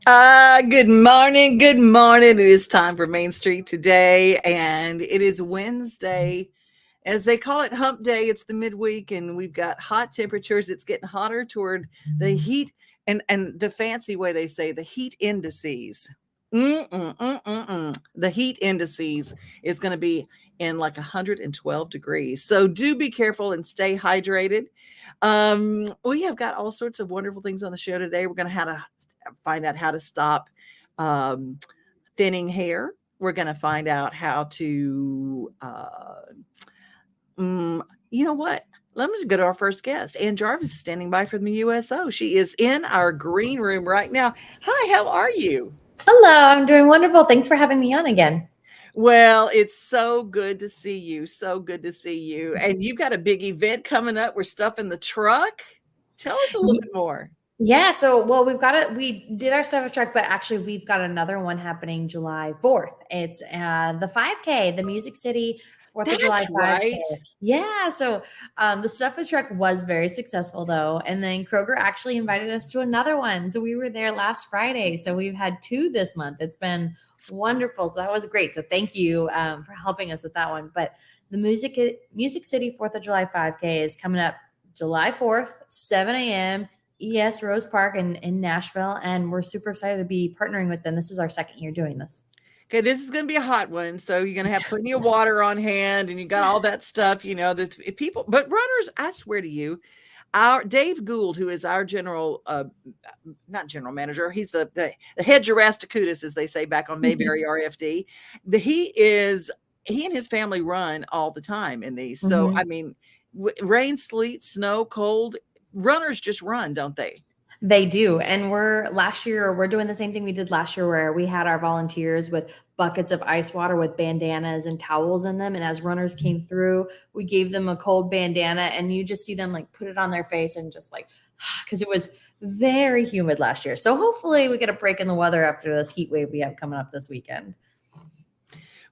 Good morning. Good morning. It is time for Main Street today, and it is Wednesday. As they call it hump day, it's the midweek, and we've got hot temperatures. It's getting hotter toward the heat and the fancy way they say the heat indices. The heat indices is going to be in like 112 degrees. So do be careful and stay hydrated. We have got all sorts of wonderful things on the show today. We're going to have to find out how to stop um, thinning hair. We're going to find out how to, you know what? Let me just go to our first guest. Ann Jarvis is standing by from the USO. She is in our green room right now. Hi, how are you? Hello, I'm doing wonderful. Thanks for having me on again. Well, it's so good to see you. So good to see you. And you've got a big event coming up. We're stuff in the truck. Tell us a little Y- bit more. Yeah, we've got it. We did our stuff at truck, but actually we've got another one happening July 4th. It's the 5K, the Music City 4th of July That's 5K. right. Yeah, the stuff at truck was very successful though. And then Kroger actually invited us to another one. So we were there last Friday. So we've had two this month. It's been wonderful. So that was great. So thank you for helping us with that one. But the Music City 4th of July 5K is coming up July 4th, 7 a.m. ES Rose Park in Nashville, and we're super excited to be partnering with them. This is our second year doing this. Okay, this is going to be a hot one. So you're going to have plenty of Yes. water on hand and you got all that stuff, there's people, but runners, I swear to you, our Dave Gould, who is our general, not general manager, he's the head Jurasticutus, as they say back on Mayberry RFD. He and his family run all the time in these. So, I Mhm. mean, rain, sleet, snow, cold, runners just run, don't they? They do. And we're doing the same thing we did last year where we had our volunteers with buckets of ice water with bandanas and towels in them. And as runners came through, we gave them a cold bandana and you just see them like put it on their face and just like, because it was very humid last year. So hopefully we get a break in the weather after this heat wave we have coming up this weekend.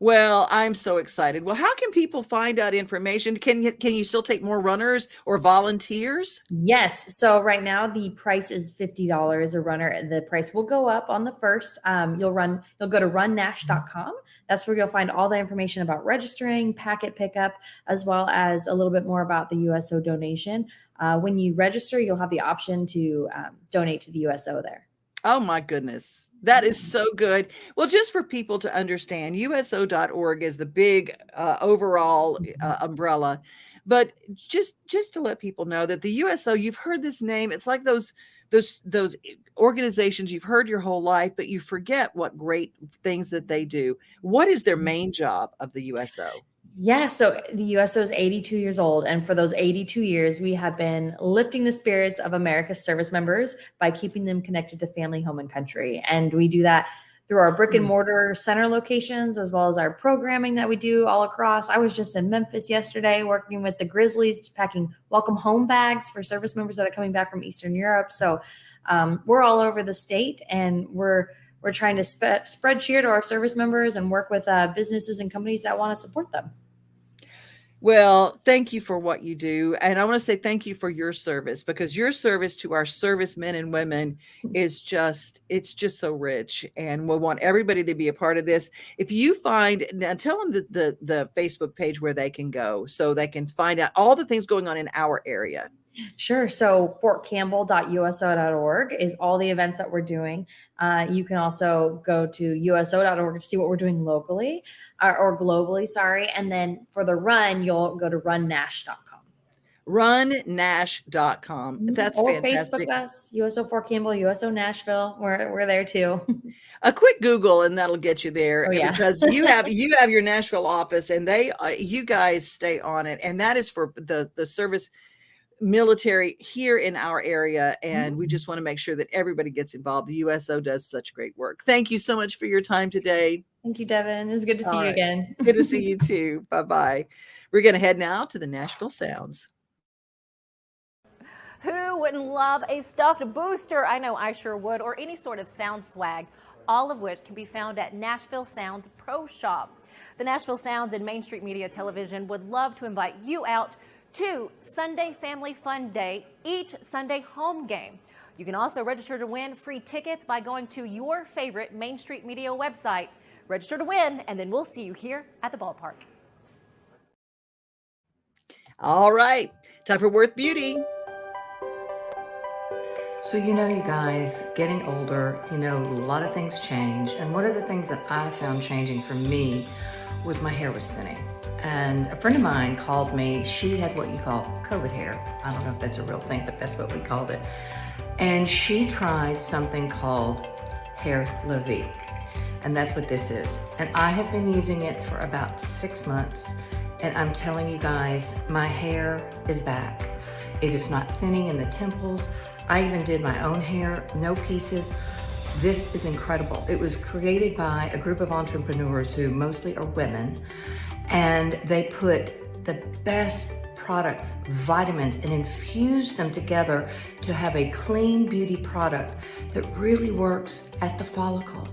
Well, I'm so excited. Well, how can people find out information? Can you still take more runners or volunteers? Yes. So right now the price is $50 a runner. The price will go up on the first. You'll go to runnash.com. That's where you'll find all the information about registering, packet pickup, as well as a little bit more about the USO donation. When you register, you'll have the option to donate to the USO there. Oh my goodness. That is so good. Well, just for people to understand, USO.org is the big overall umbrella. But just to let people know that the USO, you've heard this name. It's like those organizations you've heard your whole life, but you forget what great things that they do. What is their main job of the USO? Yeah, so the USO is 82 years old. And for those 82 years, we have been lifting the spirits of America's service members by keeping them connected to family, home, and country. And we do that through our brick and Mm. mortar center locations, as well as our programming that we do all across. I was just in Memphis yesterday working with the Grizzlies, packing welcome home bags for service members that are coming back from Eastern Europe. So we're all over the state and we're trying to spread cheer to our service members and work with businesses and companies that want to support them. Well, thank you for what you do. And I want to say thank you for your service because your service to our servicemen and women it's just so rich. And we want everybody to be a part of this. If you find, now tell them the Facebook page where they can go so they can find out all the things going on in our area. Sure. So fortcampbell.uso.org is all the events that we're doing. You can also go to uso.org to see what we're doing locally or globally, sorry. And then for the run, you'll go to runnash.com. Runnash.com. That's Or Facebook fantastic. us, USO Fort Campbell, USO Nashville. We're there too. A quick Google and that'll get you there Oh yeah. because you have your Nashville office and they you guys stay on it, and that is for the service military here in our area, and we just want to make sure that everybody gets involved. The USO does such great work. Thank you so much for your time today. Thank you, Devin. It was good to see All you right. again. Good to see you too. Bye-bye. We're going to head now to the Nashville Sounds. Who wouldn't love a stuffed booster? I know I sure would, or any sort of sound swag, all of which can be found at Nashville Sounds Pro Shop. The Nashville Sounds and Main Street Media Television would love to invite you out to Sunday Family Fun Day, each Sunday home game. You can also register to win free tickets by going to your favorite Main Street Media website. Register to win, and then we'll see you here at the ballpark. All right, time for Worth Beauty. So, you guys, getting older, a lot of things change. And one of the things that I found changing for me was my hair was thinning. And a friend of mine called me. She had what you call COVID hair. I don't know if that's a real thing, but that's what we called it. And she tried something called Hair La Vie. And that's what this is. And I have been using it for about 6 months. And I'm telling you guys, my hair is back. It is not thinning in the temples. I even did my own hair, no pieces. This is incredible. It was created by a group of entrepreneurs who mostly are women, and they put the best products, vitamins, and infused them together to have a clean beauty product that really works at the follicle.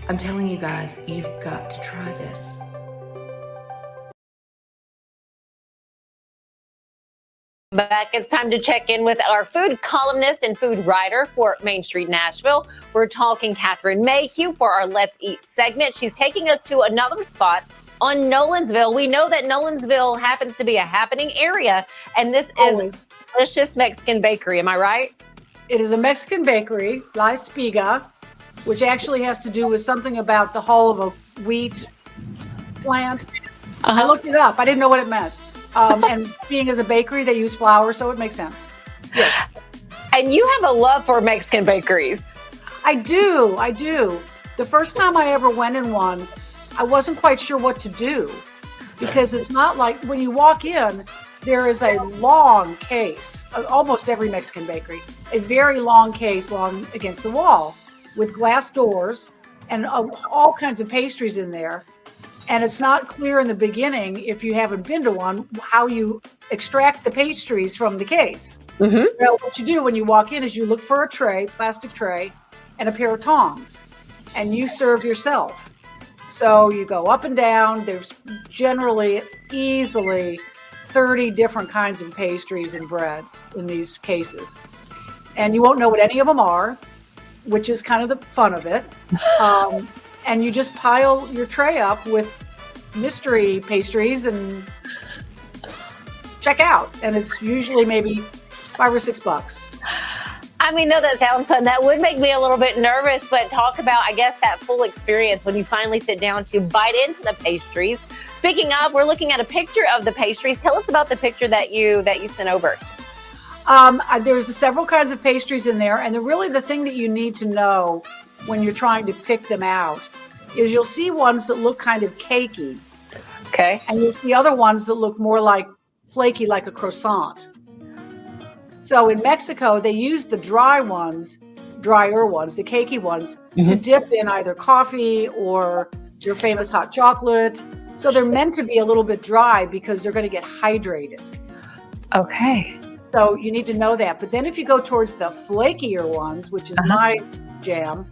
I'm telling you guys, you've got to try this. Back, it's time to check in with our food columnist and food writer for Main Street Nashville. We're talking Catherine Mayhew for our Let's Eat segment. She's taking us to another spot on Nolensville. We know that Nolensville happens to be a happening area, and this is a delicious Mexican bakery. Am I right? It is a Mexican bakery, La Espiga, which actually has to do with something about the hull of a wheat plant. I looked it up. I didn't know what it meant. And being as a bakery, they use flour, so it makes sense. Yes. And you have a love for Mexican bakeries. I do. The first time I ever went in one, I wasn't quite sure what to do, because it's not like when you walk in, there is a long case, almost every Mexican bakery, a very long case long against the wall with glass doors and all kinds of pastries in there. And it's not clear in the beginning, if you haven't been to one, how you extract the pastries from the case. Mm-hmm. Well, what you do when you walk in is you look for a tray, plastic tray, and a pair of tongs, and you serve yourself. So you go up and down. There's generally easily 30 different kinds of pastries and breads in these cases. And you won't know what any of them are, which is kind of the fun of it. And you just pile your tray up with mystery pastries and check out. And it's usually maybe $5 or $6. I mean, no, that sounds fun. That would make me a little bit nervous, but talk about, I guess, that full experience when you finally sit down to bite into the pastries. Speaking of, we're looking at a picture of the pastries. Tell us about the picture that you sent over. There's several kinds of pastries in there. And the thing that you need to know when you're trying to pick them out is you'll see ones that look kind of cakey. Okay. And you'll see other ones that look more like flaky, like a croissant. So in Mexico, they use the drier ones, the cakey ones, to dip in either coffee or your famous hot chocolate. So they're meant to be a little bit dry because they're going to get hydrated. Okay. So you need to know that. But then if you go towards the flakier ones, which is my jam,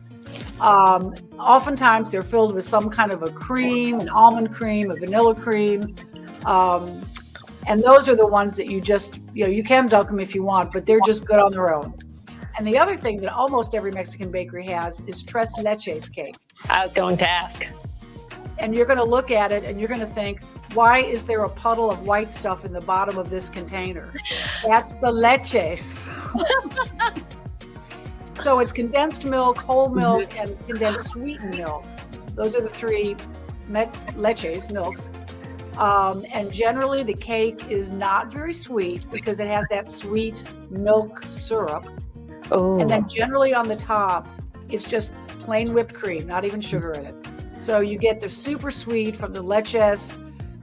oftentimes they're filled with some kind of a cream, an almond cream, a vanilla cream. And those are the ones that you just, you can dunk them if you want, but they're just good on their own. And the other thing that almost every Mexican bakery has is tres leches cake. I was going to ask. And you're going to look at it and you're going to think, why is there a puddle of white stuff in the bottom of this container? That's the leches. So it's condensed milk, whole milk, and condensed sweetened milk. Those are the three leches, milks. And generally the cake is not very sweet because it has that sweet milk syrup. Oh. And then generally on the top, it's just plain whipped cream, not even sugar in it. So you get the super sweet from the leches,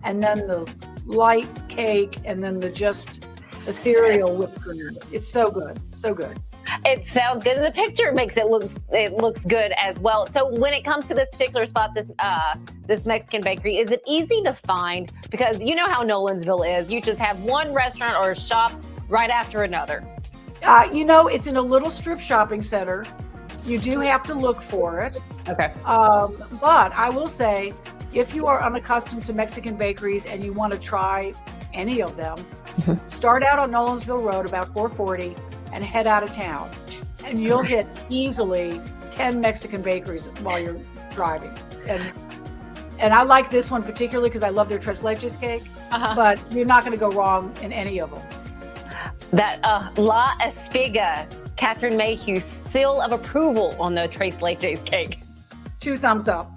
and then the light cake, and then the just ethereal whipped cream. It's so good, so good. It sounds good. And the picture makes it looks good as well. So when it comes to this particular spot, this Mexican bakery, is it easy to find? Because you know how Nolensville is. You just have one restaurant or a shop right after another. It's in a little strip shopping center. You do have to look for it. Okay. But I will say, if you are unaccustomed to Mexican bakeries and you want to try any of them, start out on Nolensville Road about 440 and head out of town. and you'll hit easily 10 Mexican bakeries while you're driving. And I like this one particularly because I love their tres leches cake, but you're not going to go wrong in any of them. That La Espiga, Catherine Mayhew's seal of approval on the tres leches cake. 2 thumbs up.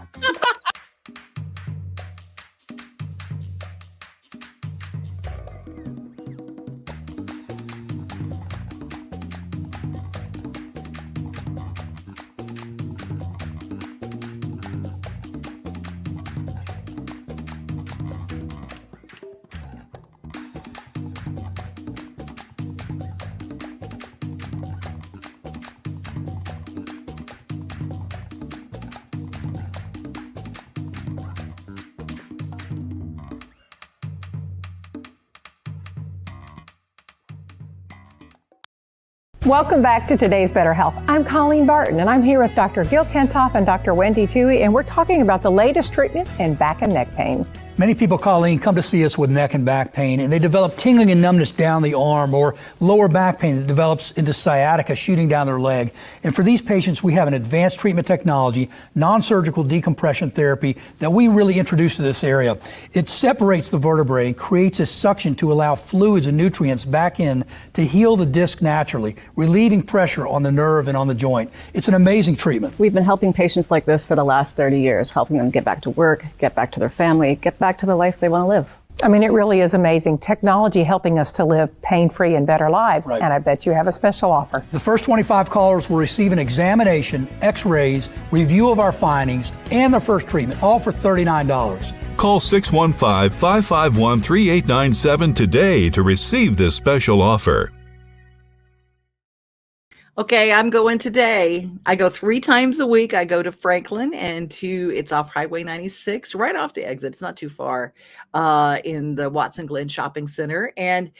Welcome back to today's Better Health. I'm Colleen Barton, and I'm here with Dr. Gil Kentoff and Dr. Wendy Toohey, and we're talking about the latest treatment in back and neck pain. Many people, Colleen, come to see us with neck and back pain, and they develop tingling and numbness down the arm or lower back pain that develops into sciatica shooting down their leg. And for these patients, we have an advanced treatment technology, non-surgical decompression therapy that we really introduced to this area. It separates the vertebrae and creates a suction to allow fluids and nutrients back in to heal the disc naturally, relieving pressure on the nerve and on the joint. It's an amazing treatment. We've been helping patients like this for the last 30 years, helping them get back to work, get back to their family, get back to the life they want to live. I mean, it really is amazing. Technology helping us to live pain-free and better lives. Right. And I bet you have a special offer. The first 25 callers will receive an examination, x-rays, review of our findings, and their first treatment, all for $39. Call 615-551-3897 today to receive this special offer. Okay, I'm going today. I go 3 times a week. I go to Franklin and it's off Highway 96, right off the exit. It's not too far, in the Watson Glen Shopping Center. And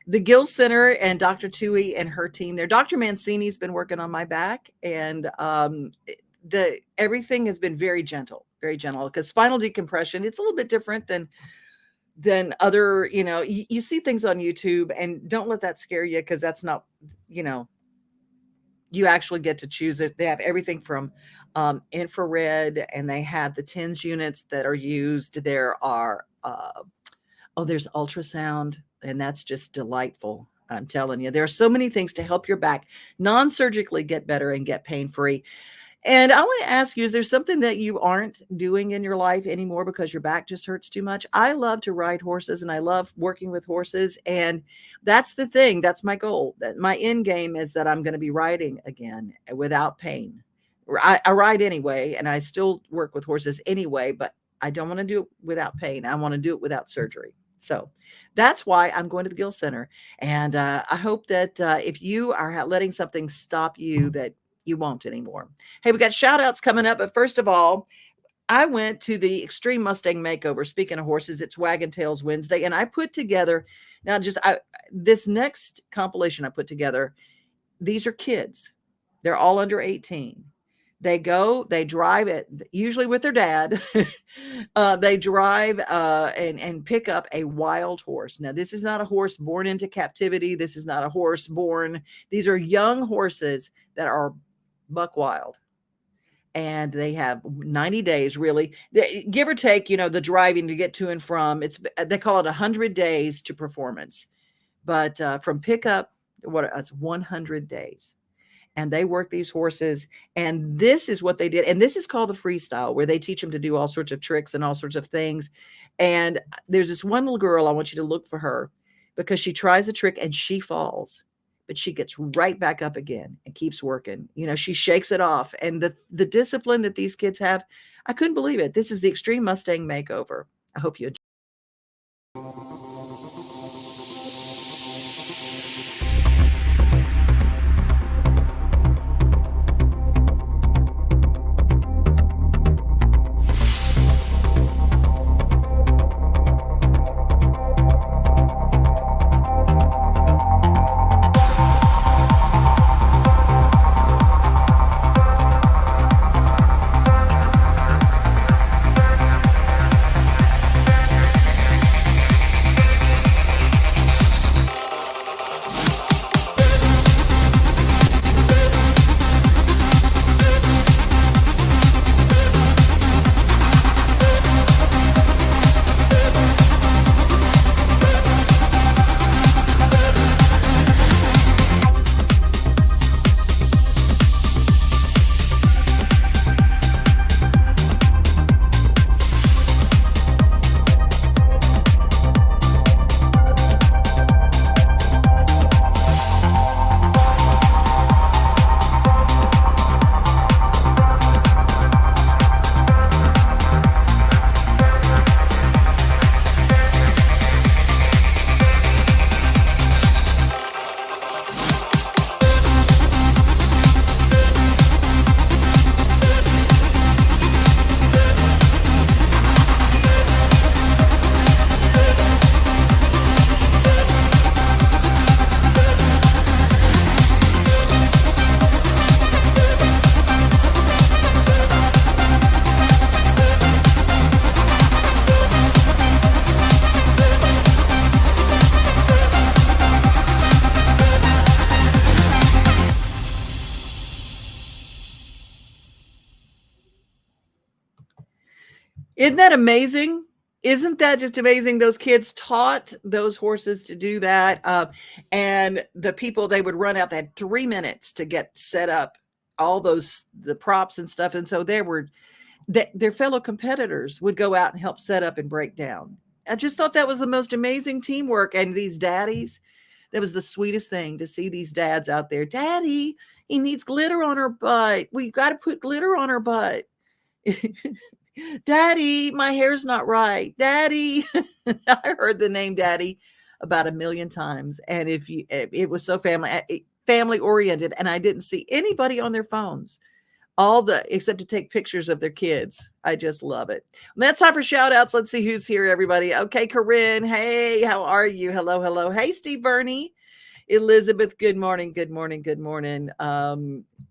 the Gill Center and Dr. Toohey and her team there. Dr. Mancini's been working on my back, and everything has been very gentle, because spinal decompression, it's a little bit different than other, you see things on YouTube, and don't let that scare you, because that's not, you actually get to choose it. They have everything from infrared, and they have the TENS units that are used. There are, there's ultrasound, and that's just delightful. I'm telling you, there are so many things to help your back non-surgically get better and get pain-free. And I want to ask you, is there something that you aren't doing in your life anymore because your back just hurts too much? I love to ride horses, and I love working with horses. And that's the thing. That's my goal. That my end game is that I'm going to be riding again without pain. I ride anyway, and I still work with horses anyway, but I don't want to do it without pain. I want to do it without surgery. So that's why I'm going to the Gill Center. And I hope that if you are letting something stop you, that you won't anymore. Hey, we got shout outs coming up. But first of all, I went to the Extreme Mustang Makeover. Speaking of horses, it's Wagon Tails Wednesday. And I put together, this next compilation I put together, these are kids. They're all under 18. They drive it, usually with their dad. They drive and pick up a wild horse. Now, this is not a horse born into captivity. This is not a horse these are young horses that are buck wild. And they have 90 days, really, give or take, the driving to get to and from. They call it 100 days to performance. But from pickup, it's 100 days. And they work these horses, and this is what they did. And this is called the freestyle, where they teach them to do all sorts of tricks and all sorts of things. And there's this one little girl, I want you to look for her, because she tries a trick and she falls, but she gets right back up again and keeps working. She shakes it off. And the discipline that these kids have, I couldn't believe it. This is the Extreme Mustang Makeover. I hope you enjoy. Isn't that amazing? Isn't that just amazing? Those kids taught those horses to do that. And the people, they would run out, they had 3 minutes to get set up, all the props and stuff. And so their fellow competitors would go out and help set up and break down. I just thought that was the most amazing teamwork. And these daddies, that was the sweetest thing to see these dads out there. Daddy, he needs glitter on her butt. We've got to put glitter on her butt. Daddy, my hair's not right. Daddy. I heard the name Daddy about 1 million times. And it was so family oriented, and I didn't see anybody on their phones, except to take pictures of their kids. I just love it. And that's time for shout outs. Let's see who's here, everybody. Okay, Corinne. Hey, how are you? Hello, hello. Hey, Steve Burney. Elizabeth, good morning, good morning, good morning.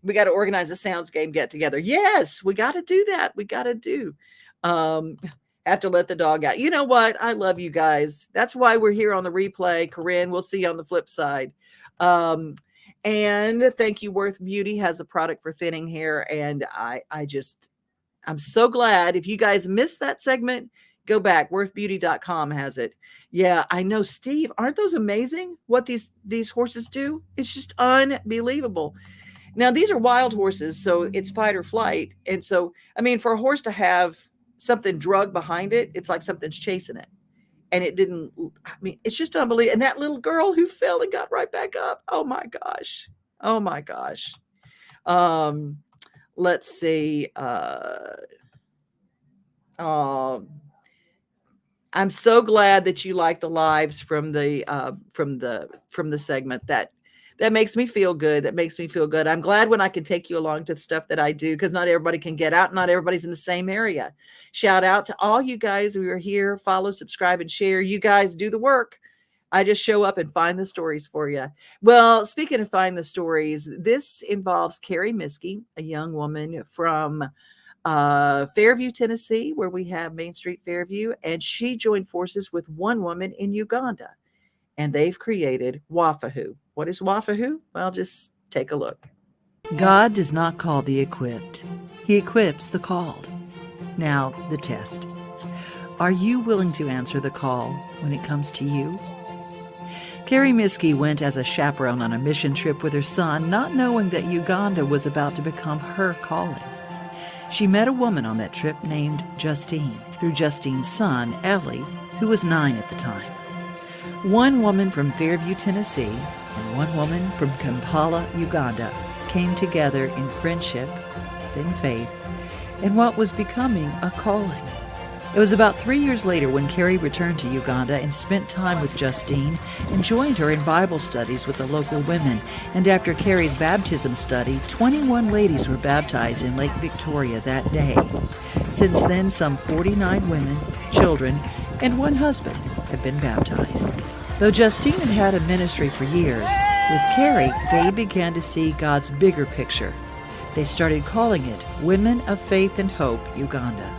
We got to organize a sounds game get together. Yes, we got to do that. We got to do. Have to let the dog out. You know what? I love you guys. That's why we're here on the replay. Corinne, we'll see you on the flip side. And thank you. Worth Beauty has a product for thinning hair. And I'm so glad. If you guys missed that segment, go back. Worthbeauty.com has it. Yeah, I know, Steve. Aren't those amazing what these horses do? It's just unbelievable. Now, these are wild horses, so it's fight or flight. And so, I mean, for a horse to have something drugged behind it, it's like something's chasing it. And it didn't, I mean, it's just unbelievable. And that little girl who fell and got right back up. Oh my gosh. Oh my gosh. Let's see. I'm so glad that you like the lives from the segment. That makes me feel good. That makes me feel good. I'm glad when I can take you along to the stuff that I do, because not everybody can get out. Not everybody's in the same area. Shout out to all you guys who are here. Follow, subscribe, and share. You guys do the work. I just show up and find the stories for you. Well, speaking of find the stories, this involves Carrie Miskey, a young woman from Fairview, Tennessee, where we have Main Street Fairview, and she joined forces with one woman in Uganda, and they've created Wafahu. What is Wafahu? Well, just take a look. God does not call the equipped. He equips the called. Now, the test. Are you willing to answer the call when it comes to you? Carrie Miskey went as a chaperone on a mission trip with her son, not knowing that Uganda was about to become her calling. She met a woman on that trip named Justine, through Justine's son, Ellie, who was 9 at the time. One woman from Fairview, Tennessee, and one woman from Kampala, Uganda, came together in friendship, then faith, and what was becoming a calling. It was about 3 years later when Carrie returned to Uganda and spent time with Justine and joined her in Bible studies with the local women. And after Carrie's baptism study, 21 ladies were baptized in Lake Victoria that day. Since then, some 49 women, children, and one husband have been baptized. Though Justine had had a ministry for years, with Carrie, they began to see God's bigger picture. They started calling it Women of Faith and Hope Uganda.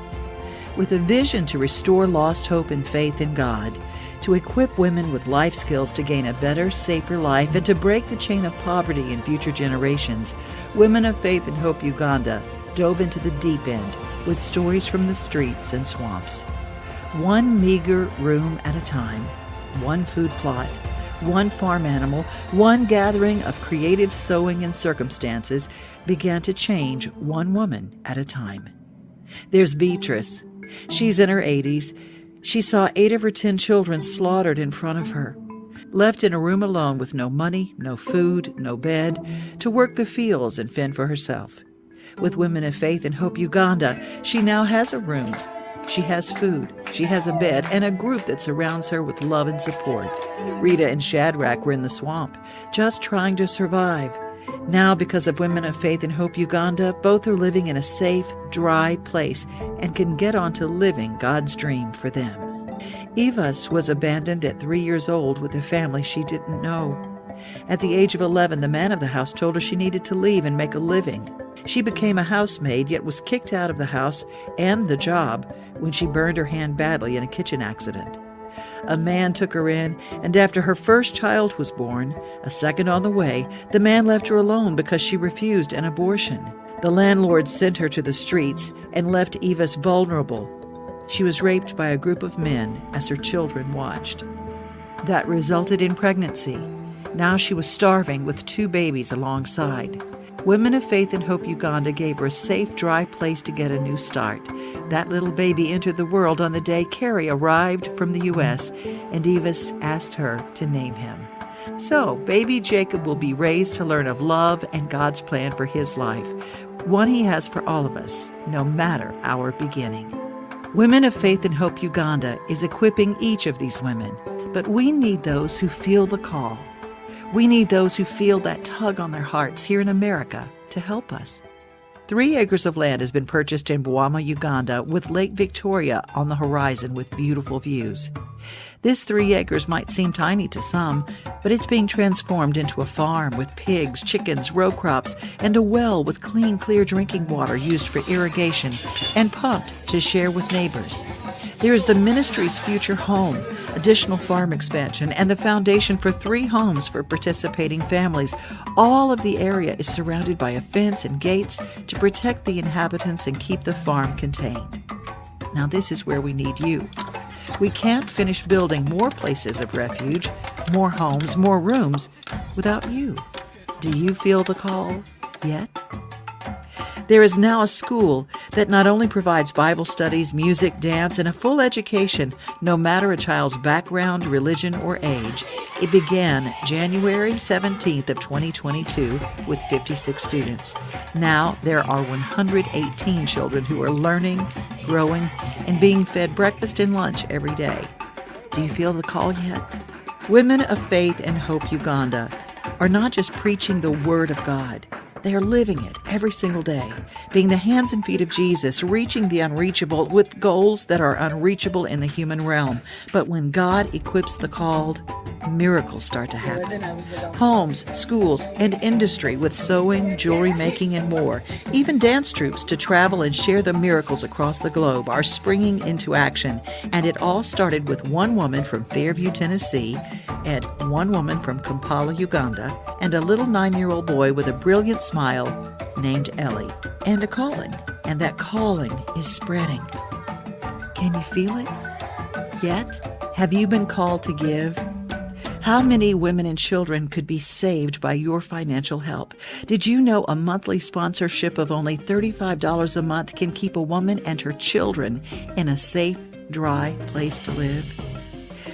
With a vision to restore lost hope and faith in God, to equip women with life skills to gain a better, safer life, and to break the chain of poverty in future generations, Women of Faith and Hope Uganda dove into the deep end with stories from the streets and swamps. One meager room at a time, one food plot, one farm animal, one gathering of creative sewing and circumstances began to change one woman at a time. There's Beatrice. She's in her 80s. She saw 8 of her 10 children slaughtered in front of her, left in a room alone with no money, no food, no bed, to work the fields and fend for herself. With Women of Faith and Hope Uganda, she now has a room. She has food, she has a bed, and a group that surrounds her with love and support. Rita and Shadrach were in the swamp, just trying to survive. Now, because of Women of Faith and Hope Uganda, both are living in a safe, dry place and can get on to living God's dream for them. Evas was abandoned at 3 years old with a family she didn't know. At the age of 11, the man of the house told her she needed to leave and make a living. She became a housemaid, yet was kicked out of the house and the job when she burned her hand badly in a kitchen accident. A man took her in, and after her first child was born, a second on the way, the man left her alone because she refused an abortion. The landlord sent her to the streets and left Evas vulnerable. She was raped by a group of men as her children watched. That resulted in pregnancy. Now she was starving with 2 babies alongside. Women of Faith and Hope Uganda gave her a safe, dry place to get a new start. That little baby entered the world on the day Carrie arrived from the U.S., and Evis asked her to name him. So, baby Jacob will be raised to learn of love and God's plan for his life, one he has for all of us, no matter our beginning. Women of Faith and Hope Uganda is equipping each of these women, but we need those who feel the call. We need those who feel that tug on their hearts here in America to help us. 3 acres of land has been purchased in Bwama, Uganda, with Lake Victoria on the horizon with beautiful views. This 3 acres might seem tiny to some, but it's being transformed into a farm with pigs, chickens, row crops, and a well with clean, clear drinking water used for irrigation and pumped to share with neighbors. There is the ministry's future home, additional farm expansion, and the foundation for 3 homes for participating families. All of the area is surrounded by a fence and gates to protect the inhabitants and keep the farm contained. Now this is where we need you. We can't finish building more places of refuge, more homes, more rooms without you. Do you feel the call yet? There is now a school that not only provides Bible studies, music, dance, and a full education, no matter a child's background, religion, or age. It began January 17th of 2022 with 56 students. Now there are 118 children who are learning, growing, and being fed breakfast and lunch every day. Do you feel the call yet? Women of Faith and Hope Uganda are not just preaching the Word of God. They are living it every single day, being the hands and feet of Jesus, reaching the unreachable with goals that are unreachable in the human realm. But when God equips the called, miracles start to happen. Homes, schools, and industry with sewing, jewelry making, and more. Even dance troupes to travel and share the miracles across the globe are springing into action. And it all started with one woman from Fairview, Tennessee, and one woman from Kampala, Uganda, and a little 9-year-old boy with a brilliant smile named Ellie, and a calling. And that calling is spreading. Can you feel it? Yet? Have you been called to give? How many women and children could be saved by your financial help? Did you know a monthly sponsorship of only $35 a month can keep a woman and her children in a safe, dry place to live?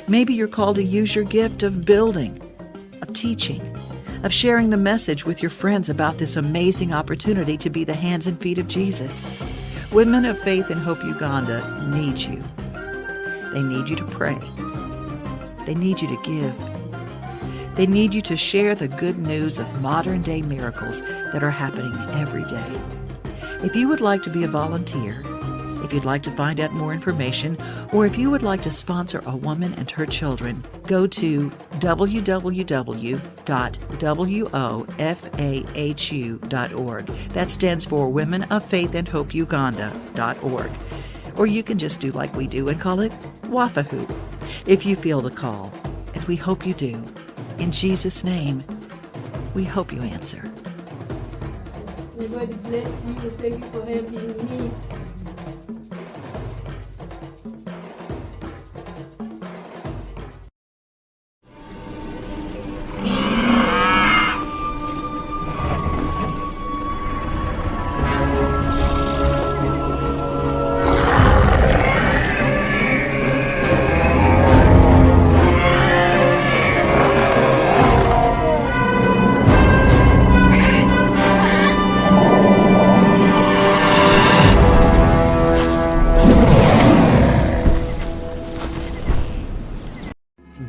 Maybe you're called to use your gift of building, of teaching, of sharing the message with your friends about this amazing opportunity to be the hands and feet of Jesus. Women of Faith and Hope Uganda need you. They need you to pray. They need you to give. They need you to share the good news of modern-day miracles that are happening every day. If you would like to be a volunteer, if you'd like to find out more information, or if you would like to sponsor a woman and her children, go to www.wofahu.org. That stands for Women of Faith and Hope Uganda.org. Or you can just do like we do and call it WAFAHU, if you feel the call. And we hope you do. In Jesus' name, we hope you answer. God bless you. Thank you for having me.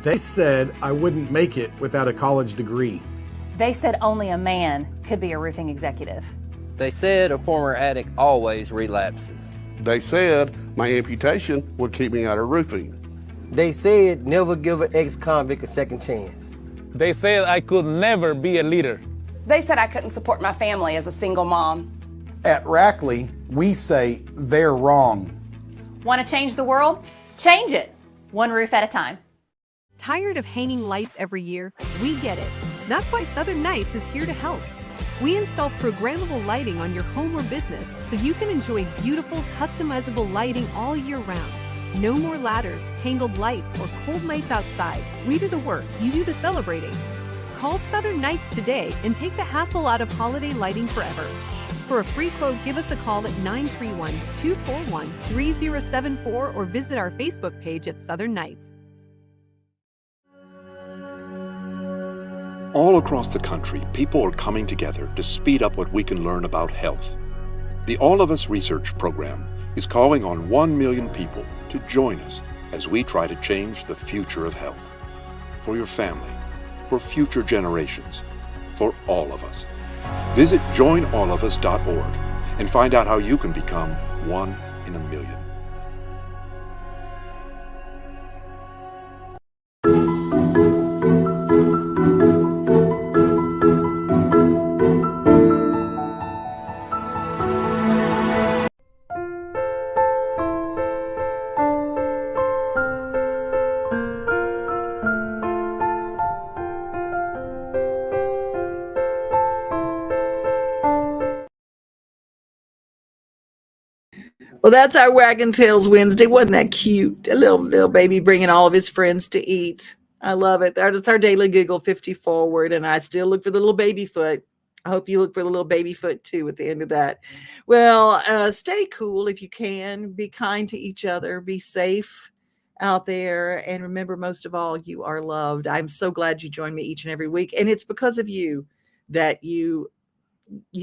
They said I wouldn't make it without a college degree. They said only a man could be a roofing executive. They said a former addict always relapses. They said my amputation would keep me out of roofing. They said never give an ex-convict a second chance. They said I could never be a leader. They said I couldn't support my family as a single mom. At Rackley, we say they're wrong. Want to change the world? Change it, one roof at a time. Tired of hanging lights every year? We get it. That's why Southern Nights is here to help. We install programmable lighting on your home or business so you can enjoy beautiful, customizable lighting all year round. No more ladders, tangled lights, or cold nights outside. We do the work, you do the celebrating. Call Southern Nights today and take the hassle out of holiday lighting forever. For a free quote, give us a call at 931-241-3074 or visit our Facebook page at Southern Nights. All across the country, people are coming together to speed up what we can learn about health. The All of Us Research Program is calling on 1 million people to join us as we try to change the future of health. For your family, for future generations, for all of us. Visit joinallofus.org and find out how you can become 1 in a million. Well, that's our Wagon Tails Wednesday. Wasn't that cute? A little baby bringing all of his friends to eat. I love it. That's our daily giggle 50 forward, and I still look for the little baby foot. I hope you look for the little baby foot too at the end of that. Well, stay cool if you can. Be kind to each other. Be safe out there. And remember, most of all, you are loved. I'm so glad you join me each and every week. And it's because of you that you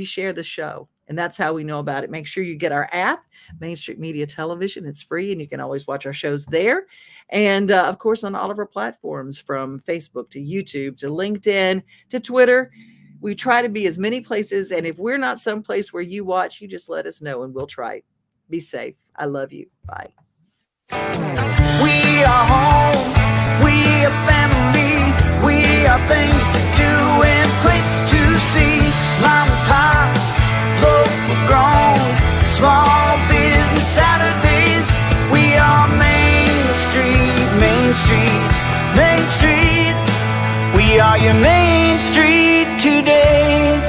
share the show. And that's how we know about it. Make sure you get our app, Main Street Media Television. It's free, and you can always watch our shows there. And, of course, on all of our platforms, from Facebook to YouTube to LinkedIn to Twitter. We try to be as many places. And if we're not someplace where you watch, you just let us know, and we'll try. Be safe. I love you. Bye. We are home. We are family. We are things to do and place to see. Mom and pops, local grown, small business Saturdays. We are Main Street, Main Street, Main Street. We are your Main Street today.